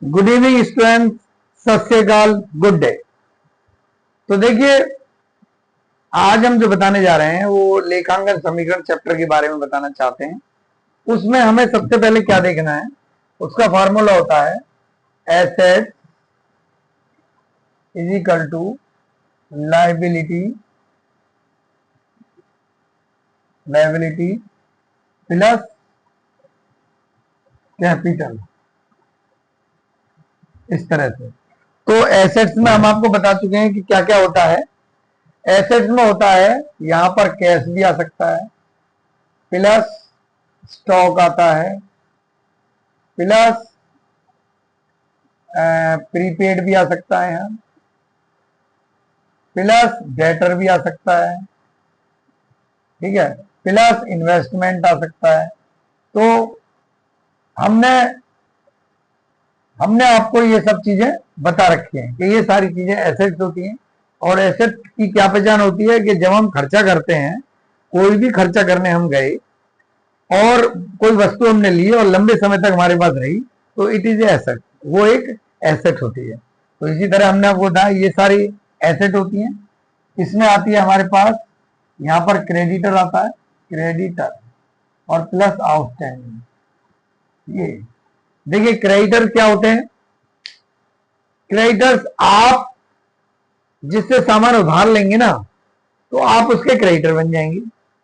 Good evening student, सत श्री अकाल, good day. तो देखिए, आज हम जो बताने जा रहे हैं वो लेखांकन समीकरण चैप्टर के बारे में बताना चाहते हैं। उसमें हमें सबसे पहले क्या देखना है, उसका फॉर्मूला होता है asset is equal to liability plus capital, इस तरह से। तो एसेट्स में हम आपको बता चुके हैं कि क्या क्या होता है। एसेट्स में होता है, यहां पर कैश भी आ सकता है, प्लस स्टॉक आता है, प्लस प्रीपेड भी आ सकता है यहाँ, प्लस डेटर भी आ सकता है, ठीक है, प्लस इन्वेस्टमेंट आ सकता है। तो हमने आपको ये सब चीजें बता रखी हैं कि ये सारी चीजें एसेट्स होती हैं। और एसेट की क्या पहचान होती है कि जब हम खर्चा करते हैं, कोई भी खर्चा करने हम गए और कोई वस्तु हमने ली और लंबे समय तक हमारे पास रही, तो इट इज एसेट, वो एक एसेट होती है। तो इसी तरह हमने आपको बताया ये सारी एसेट होती हैं। इसमें आती है हमारे पास, यहां पर क्रेडिटर आता है, क्रेडिटर और प्लस आउटस्टैंडिंग। ये देखिए, क्रेडिटर क्या होते हैं? क्रेडिटर्स आप जिससे सामान उधार लेंगे ना, तो आप उसके क्रेडिटर बन जाएंगे।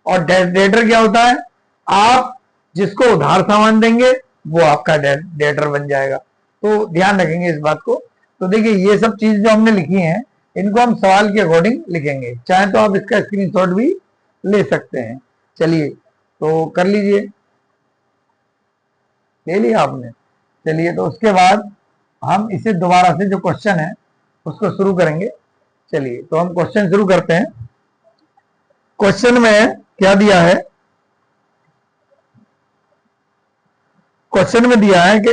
और डेटर क्या होता है? आप जिसको उधार सामान देंगे वो आपका डेटर बन जाएगा। तो ध्यान रखेंगे इस बात को। तो देखिए, ये सब चीज जो हमने लिखी हैं, इनको हम सवाल के अकॉर्डिंग लिखेंगे, चाहे तो आप इसका स्क्रीनशॉट भी ले सकते हैं। चलिए, तो कर लीजिए, ले लिया आपने। चलिए, तो उसके बाद हम इसे दोबारा से जो क्वेश्चन है उसको शुरू करेंगे। चलिए, तो हम क्वेश्चन शुरू करते हैं। क्वेश्चन में क्या दिया है? क्वेश्चन में दिया है कि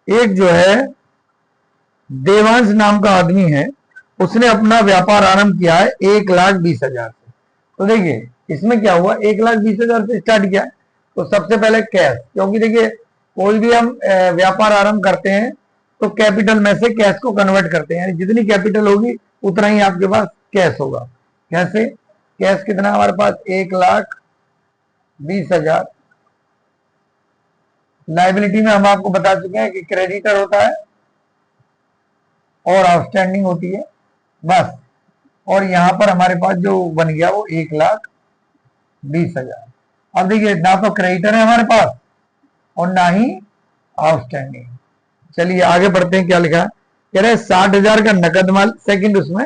एक जो है देवांश नाम का आदमी है, उसने अपना व्यापार आरंभ किया है 1,20,000 से। तो देखिए, इसमें क्या हुआ, 1,20,000 से स्टार्ट किया। तो सबसे पहले कैश, क्योंकि देखिए कोई भी हम व्यापार आरंभ करते हैं तो कैपिटल में से कैश को कन्वर्ट करते हैं, यानी जितनी कैपिटल होगी उतना ही आपके पास कैश होगा। कैसे? कैश कितना हमारे पास? 1,20,000। लाइबिलिटी में हम आपको बता चुके हैं कि क्रेडिटर होता है और आउटस्टैंडिंग होती है, बस। और यहां पर हमारे पास जो बन गया वो 1,20,000। अब देखिए, ना तो क्रेडिटर है हमारे पास और ना ही आउटस्टैंडिंग। चलिए आगे बढ़ते हैं। क्या लिखा है? कह रहे 60,000 का नकद माल, सेकंड उसमें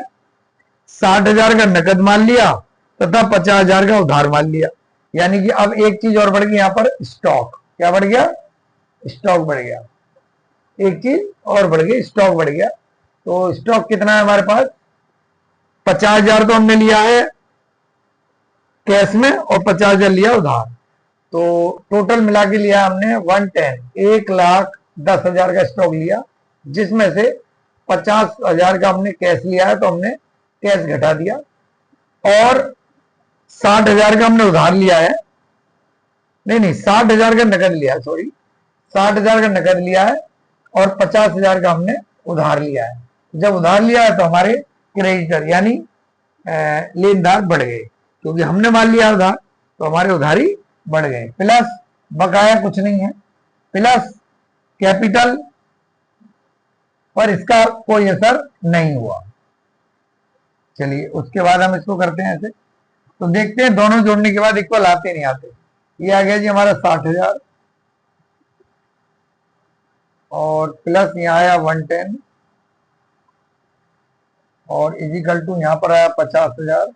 60,000 का नकद माल लिया तथा 50,000 का उधार माल लिया। यानी कि अब एक चीज और बढ़ गई यहां पर, स्टॉक। क्या बढ़ गया? स्टॉक बढ़ गया। एक चीज और बढ़ गई, स्टॉक बढ़ गया। तो स्टॉक कितना है हमारे पास? 50,000 तो हमने लिया है कैश में और 50,000 लिया उधार। तो टोटल मिला के लिया हमने 110, 1,10,000 का स्टॉक लिया, जिसमें से 50,000 का हमने कैश लिया है, तो हमने कैश घटा दिया। और 60,000 का हमने उधार लिया है, नहीं 60,000 का नकद लिया है, सॉरी, 60,000 का नकद लिया है और 50,000 का हमने उधार लिया है। जब उधार लिया है तो हमारे क्रेडिटर यानी लेनदार बढ़ गए, क्योंकि हमने माल लिया उधार तो हमारे उधारी बढ़ गए। प्लस बकाया कुछ नहीं है, प्लस कैपिटल पर इसका कोई असर नहीं हुआ। चलिए, उसके बाद हम इसको करते हैं ऐसे। तो देखते हैं दोनों जोड़ने के बाद इक्वल आते नहीं आते। ये आ गया जी हमारा 60,000 और प्लस यहाँ आया 110 और इजिकल टू यहाँ पर आया 50,000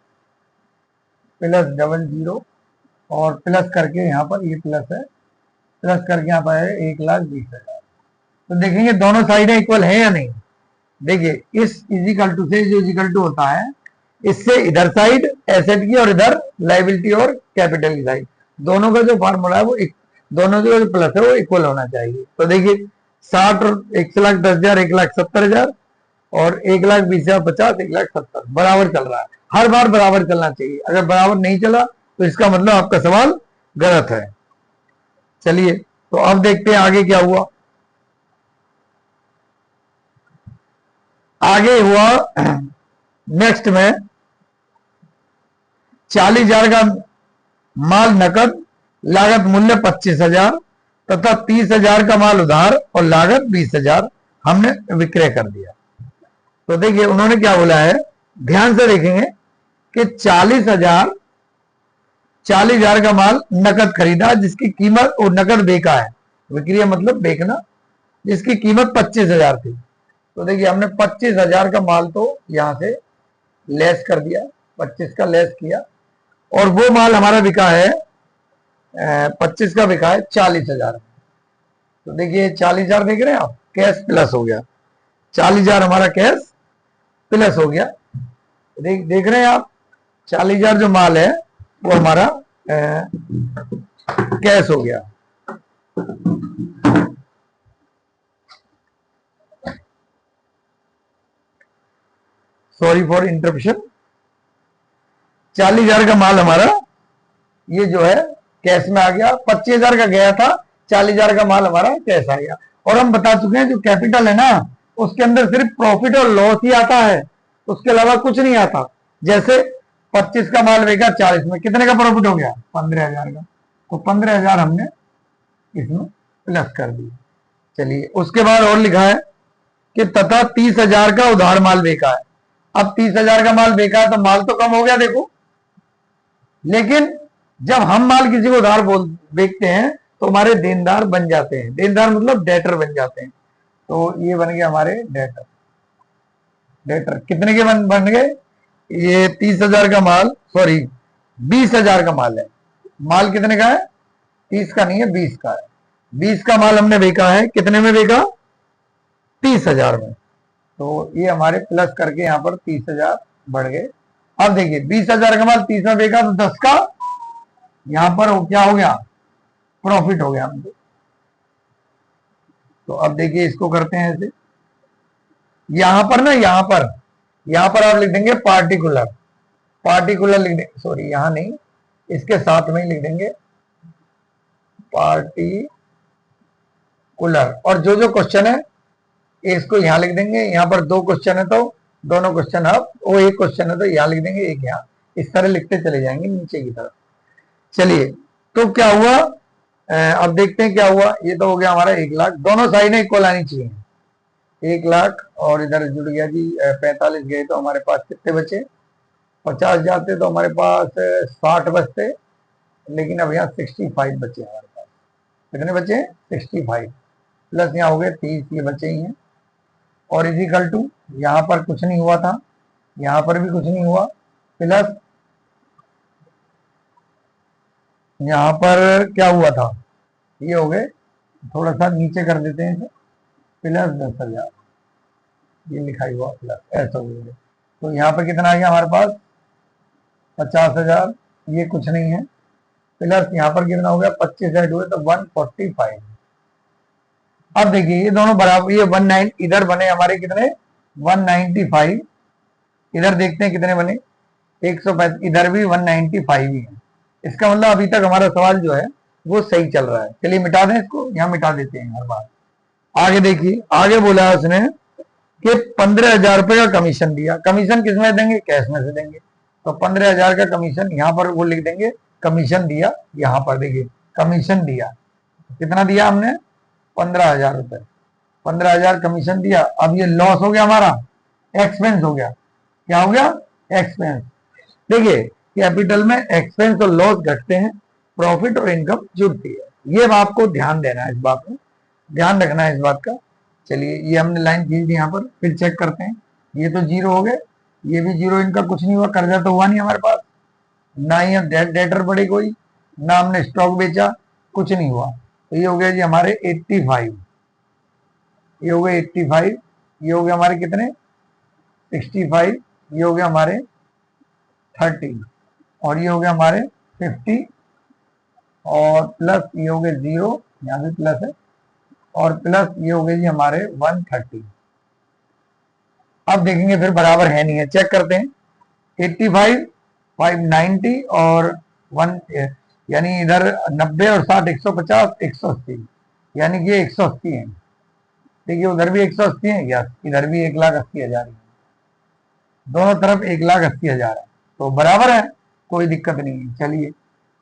प्लस 00 और प्लस करके यहाँ पर ये प्लस है, प्लस करके यहाँ पर है 1,20,000। तो देखेंगे दोनों साइडें इक्वल है या नहीं। देखिए, इस इजिकल टू से जो इजिकल टू होता है, इससे इधर साइड एसेट की और इधर लाइबिलिटी और कैपिटल की साइड, दोनों का जो फॉर्मूला है वो दोनों जो प्लस है वो इक्वल होना चाहिए। तो देखिए 60 और 1,10,000 1,70,000 और 1,20,000 50 1,70,000 बराबर चल रहा है। हर बार बराबर चलना चाहिए, अगर बराबर नहीं चला तो इसका मतलब आपका सवाल गलत है। चलिए, तो अब देखते हैं आगे क्या हुआ। आगे हुआ नेक्स्ट में 40,000 का माल नकद, लागत मूल्य 25,000 तथा 30,000 का माल उधार और लागत 20,000 हमने विक्रय कर दिया। तो देखिए उन्होंने क्या बोला है, ध्यान से देखेंगे कि 40,000 का माल नकद खरीदा जिसकी कीमत, और नकद बेचा है, विक्रय मतलब बेचना, जिसकी कीमत 25,000 थी। तो देखिए हमने 25,000 का माल तो यहां से लेस कर दिया, 25 का लेस किया, और वो माल हमारा बिका है 25 का बिका है 40,000। तो देखिए 40,000 देख रहे हैं आप, कैश प्लस हो गया, 40,000 हमारा कैश प्लस हो गया। देख रहे हैं आप, 40,000 जो माल है वो हमारा कैश हो गया। Sorry for interruption. 40,000 का माल हमारा ये जो है कैश में आ गया, 25,000 का गया था, 40,000 का माल हमारा कैश आ गया। और हम बता चुके हैं जो कैपिटल है ना, उसके अंदर सिर्फ प्रॉफिट और लॉस ही आता है, उसके अलावा कुछ नहीं आता। जैसे 25 का माल बेचा 40 में, कितने का प्रॉफिट हो गया, 15,000 का, तो 15,000 हमने इसमें प्लस कर दिया। चलिए उसके बाद और लिखा है कि तथा 30,000 का उधार माल बेचा है। अब 30,000 का माल बेचा है तो माल तो कम हो गया देखो, लेकिन जब हम माल किसी को उधार बेचते हैं तो हमारे देनदार बन जाते हैं, देनदार मतलब डेटर बन जाते हैं। तो ये बन गए हमारे डेटर। डेटर कितने के बन गए, ये 30,000 का माल, सॉरी 20,000 का माल है। माल कितने का है, 30 का नहीं है, 20 का है। 20 का माल हमने बेचा है, कितने में बेचा, 30,000 में। तो ये हमारे प्लस करके यहाँ पर 30,000 बढ़ गए। अब देखिए 20,000 का माल 30 में बेचा तो 10 का यहां पर क्या हो गया, प्रॉफिट हो गया हमको। तो अब देखिए इसको करते हैं ऐसे, यहां पर ना, यहां पर आप लिख देंगे पार्टिकुलर, पार्टिकुलर लिख देंगे, सॉरी यहां नहीं, इसके साथ में ही लिख देंगे पार्टिकुलर। और जो जो क्वेश्चन है इसको यहां लिख देंगे। यहां पर 2 क्वेश्चन है तो दोनों क्वेश्चन आप, वो 1 क्वेश्चन है तो यहां लिख देंगे, एक यहाँ, इस तरह लिखते चले जाएंगे नीचे की तरफ। चलिए तो क्या हुआ, अब देखते हैं क्या हुआ। ये तो हो गया हमारा 1 लाख, दोनों साइड इक्वल आनी चाहिए। 1 लाख और इधर जुड़ गया जी 45 गए तो हमारे पास कितने बचे, 50 जाते तो हमारे पास 60 बचते, लेकिन अब यहाँ 65 बचे हमारे पास। कितने बचे, 65 प्लस यहाँ हो गए 30, ये बचे ही हैं। और इजिकल टू यहाँ पर कुछ नहीं हुआ था, यहाँ पर भी कुछ नहीं हुआ, प्लस यहाँ पर क्या हुआ था, ये हो गए, थोड़ा सा नीचे कर देते हैं इसे, प्लस 10,000, ये लिखा हुआ प्लस, ऐसा हो गया। तो यहाँ पर कितना आ गया हमारे पास, 50,000, ये कुछ नहीं है, प्लस यहाँ पर कितना हो गया, 25 ऐड हुए तो 145। अब देखिए ये दोनों बराबर, ये 19 इधर बने हमारे कितने, 195, इधर देखते हैं कितने बने, 135, इधर भी 195 ही है। इसका मतलब अभी तक हमारा सवाल जो है वो सही चल रहा है। चलिए मिटा दें इसको, यहाँ मिटा देते हैं हर बार। आगे देखिए, आगे बोला है उसने कि 15,000 रुपए का कमीशन दिया। कमीशन किसमें देंगे, कैश में से देंगे। तो 15,000 का कमीशन यहाँ पर वो लिख देंगे, कमीशन दिया, यहाँ पर देखिए कमीशन दिया, कितना दिया हमने, 15,000 रुपए, 15,000 कमीशन दिया। अब ये लॉस हो गया हमारा, एक्सपेंस हो गया, क्या हो गया, एक्सपेंस। देखिए कैपिटल में एक्सपेंस और लॉस घटते हैं, प्रॉफिट और इनकम जुड़ती है। ये आपको ध्यान देना है, इस बात में ध्यान रखना है इस बात का। चलिए ये हमने लाइन खींच दी यहाँ पर, फिर चेक करते हैं। ये तो 0 हो गए, ये भी 0, इनका कुछ नहीं हुआ, कर्जा तो हुआ नहीं हमारे पास, ना ही हम डेटर पड़े कोई, ना हमने स्टॉक बेचा, कुछ नहीं हुआ। तो ये हो गया जी हमारे 85, ये हो गए 85, ये हो गया हमारे कितने 65, ये हो गया हमारे 30, और ये हो गया हमारे 50, और प्लस ये हो गए 0, यहाँ भी प्लस है, और प्लस ये हो गए जी हमारे 130। अब देखेंगे फिर बराबर है नहीं है, चेक करते हैं। 85, 590 और 1, यानी इधर 90 और 60, 150, 180, यानी कि 180 है। ठीक है, उधर भी 180 है या इधर भी 1,80,000 है, दोनों तरफ 1,80,000 है, तो बराबर है, कोई दिक्कत नहीं है। चलिए,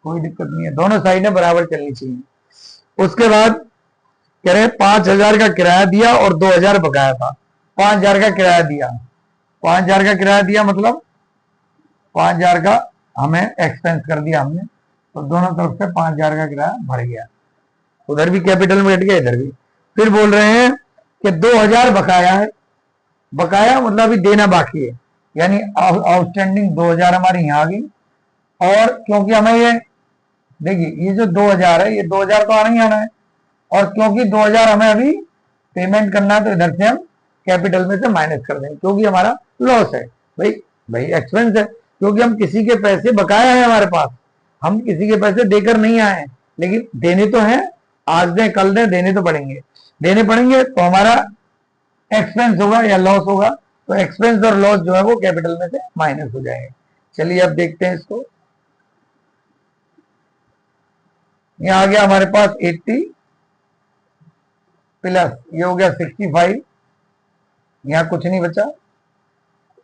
कोई दिक्कत नहीं है, दोनों साइडें बराबर चलनी चाहिए। उसके बाद कह रहे 5,000 का किराया दिया और 2,000 बकाया था। 5,000 का किराया दिया, 5,000 का किराया दिया मतलब 5,000 का हमें एक्सपेंस कर दिया हमने, तो दोनों तरफ से 5,000 का किराया भर गया, उधर भी कैपिटल में घट गया, इधर भी। फिर बोल रहे हैं कि 2,000 बकाया है। बकाया मतलब अभी देना बाकी है, यानी आउटस्टैंडिंग 2,000 हमारी यहाँ आ गई। और क्योंकि हमें ये देखिए, ये जो 2,000 है, ये 2,000 तो आना ही आना है, और क्योंकि 2,000 हमें अभी पेमेंट करना है, तो इधर से हम कैपिटल में से माइनस कर देंगे, क्योंकि हमारा लॉस है भाई। भाई एक्सपेंस है, क्योंकि हम किसी के पैसे बकाया है हमारे पास, हम किसी के पैसे देकर नहीं आए हैं, लेकिन देने तो हैं, आज दें कल दें, देने तो पड़ेंगे, देने पड़ेंगे, तो हमारा एक्सपेंस होगा या लॉस होगा, तो एक्सपेंस और लॉस जो है वो कैपिटल में से माइनस हो जाएंगे। चलिए अब देखते हैं इसको। ये आ गया हमारे पास 80 प्लस ये हो गया 65, यहां कुछ नहीं बचा,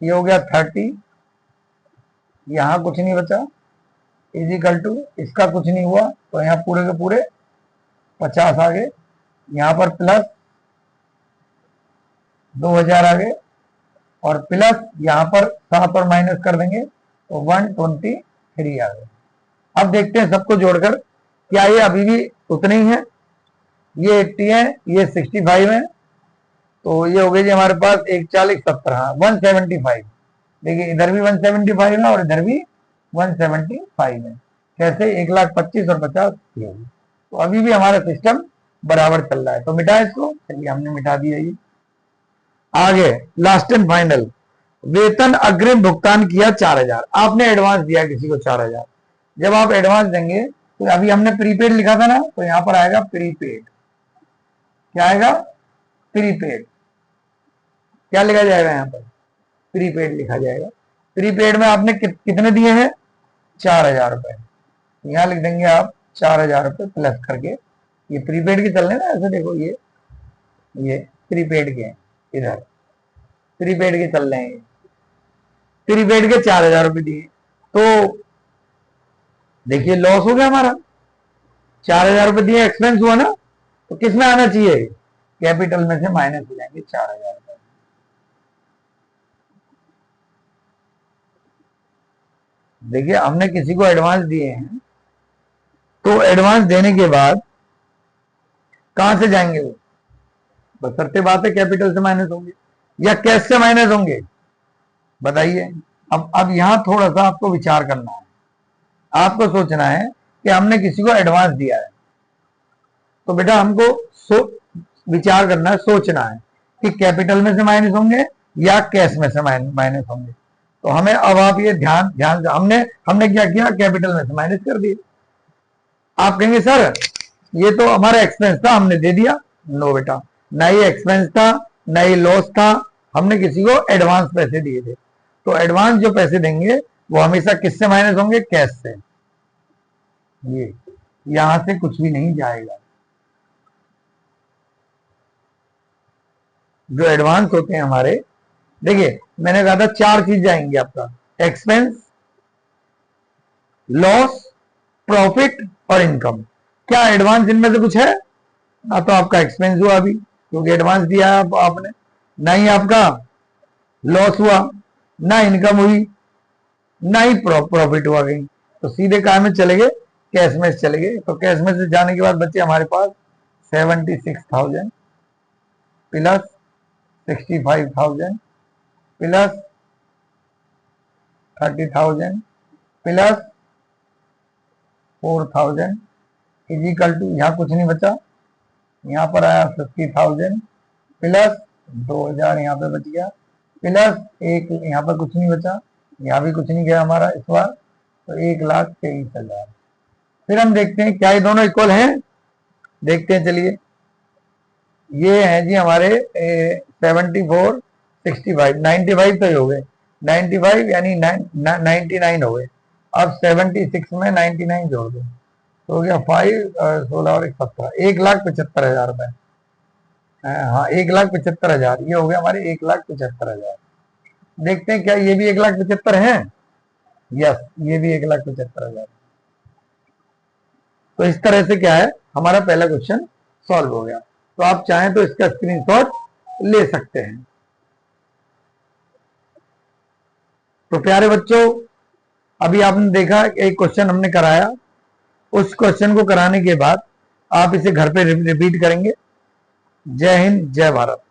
ये हो गया 30, यहां कुछ नहीं बचा, इजिकल टू इसका कुछ नहीं हुआ, तो यहाँ पूरे के पूरे 50 आ गए, यहां पर प्लस 2,000 आ गए, और प्लस यहां पर 7 और माइनस कर देंगे तो 123 आ गए। अब देखते हैं सबको जोड़कर, क्या ये अभी भी उतने ही है, ये 80 है, ये 65 है, तो ये हो गए जी हमारे पास 140 हाँ 175। देखिए इधर भी 175 है और इधर भी 175 है, कैसे 1,25,000 और 50 ये होगी। तो अभी भी हमारा सिस्टम बराबर चल रहा है, तो मिटा इसको। चलिए हमने मिटा दिया। ये आगे लास्ट एंड फाइनल, वेतन अग्रिम भुगतान किया 4,000, आपने एडवांस दिया किसी को 4,000। जब आप एडवांस देंगे तो अभी हमने प्रीपेड लिखा था ना, तो यहां पर आएगा प्रीपेड। क्या आएगा? प्रीपेड। क्या लिखा जाएगा यहाँ पर? प्रीपेड लिखा जाएगा। प्रीपेड में आपने कितने दिए हैं? 4,000 रुपए। यहां लिख देंगे आप 4,000 रुपए प्लस करके, ये प्रीपेड के चल रहे ना, ऐसे देखो ये प्रीपेड के इधर प्रीपेड के चल रहे हैं, प्रीपेड के 4,000 रुपए दिए, तो देखिए लॉस हो गया हमारा। 4,000 रुपए दिए, एक्सपेंस हुआ ना, तो किसमें आना चाहिए? कैपिटल में से माइनस हो जाएंगे 4,000 रुपए। देखिए हमने किसी को एडवांस दिए हैं, तो एडवांस देने के बाद कहां से जाएंगे वो? बशर्ते बात है कैपिटल से माइनस होंगे या कैश से माइनस होंगे, बताइए। अब यहां थोड़ा सा आपको विचार करना है, आपको सोचना है कि हमने किसी को एडवांस दिया है, तो बेटा हमको विचार करना है, सोचना है कि कैपिटल में से माइनस होंगे या कैश में से माइनस होंगे। तो हमें अब आप ये ध्यान हमने क्या किया? कैपिटल में से माइनस कर दिए। आप कहेंगे सर ये तो हमारा एक्सपेंस था, हमने दे दिया। नो बेटा, ना ये एक्सपेंस था ना ये लॉस था, हमने किसी को एडवांस पैसे दिए थे। तो एडवांस जो पैसे देंगे वो हमेशा किससे माइनस होंगे? कैश से। ये यहां से कुछ भी नहीं जाएगा। जो एडवांस होते हैं हमारे, देखिए मैंने कहा था 4 चीज जाएंगी आपका, एक्सपेंस, लॉस, प्रॉफिट और इनकम। क्या एडवांस इनमें से कुछ है? ना तो आपका एक्सपेंस हुआ अभी, क्योंकि एडवांस दिया है आपने, ना ही आपका लॉस हुआ, ना इनकम हुई, ना ही प्रॉफिट हुआ कहीं। तो सीधे कहा में चले गए? कैश में चले गए। तो कैश में से जाने के बाद बच्चे हमारे पास 76,000 plus 65,000 plus 30,000 plus 4,000 is equal to, यहां कुछ नहीं बचा, यहां पर आया 50,000 प्लस 2,000 यहाँ पे बच गया, प्लस एक यहाँ पर कुछ नहीं बचा, यहाँ भी कुछ नहीं गया हमारा इस बार, तो 1,23,000। फिर हम देखते हैं क्या ये दोनों इक्वल हैं, देखते हैं। चलिए ये है जी हमारे 74, 65, 95 तो ही हो गए, 95 यानी 99 हो गए। अब 76 में 99 जोड़ दो, तो हो गया 5 और 16 और 17, 1,75,000 रुपए। हाँ 1,75,000, ये हो गया हमारे 1,75,000। देखते हैं क्या ये भी 1,75,000 है। यस, ये भी 1,75,000। तो इस तरह से क्या है, हमारा पहला क्वेश्चन सॉल्व हो गया। तो आप चाहें तो इसका स्क्रीनशॉट ले सकते हैं। तो प्यारे बच्चों, अभी आपने देखा एक क्वेश्चन हमने कराया, उस क्वेश्चन को कराने के बाद आप इसे घर पे रिपीट करेंगे। जय हिंद, जय भारत।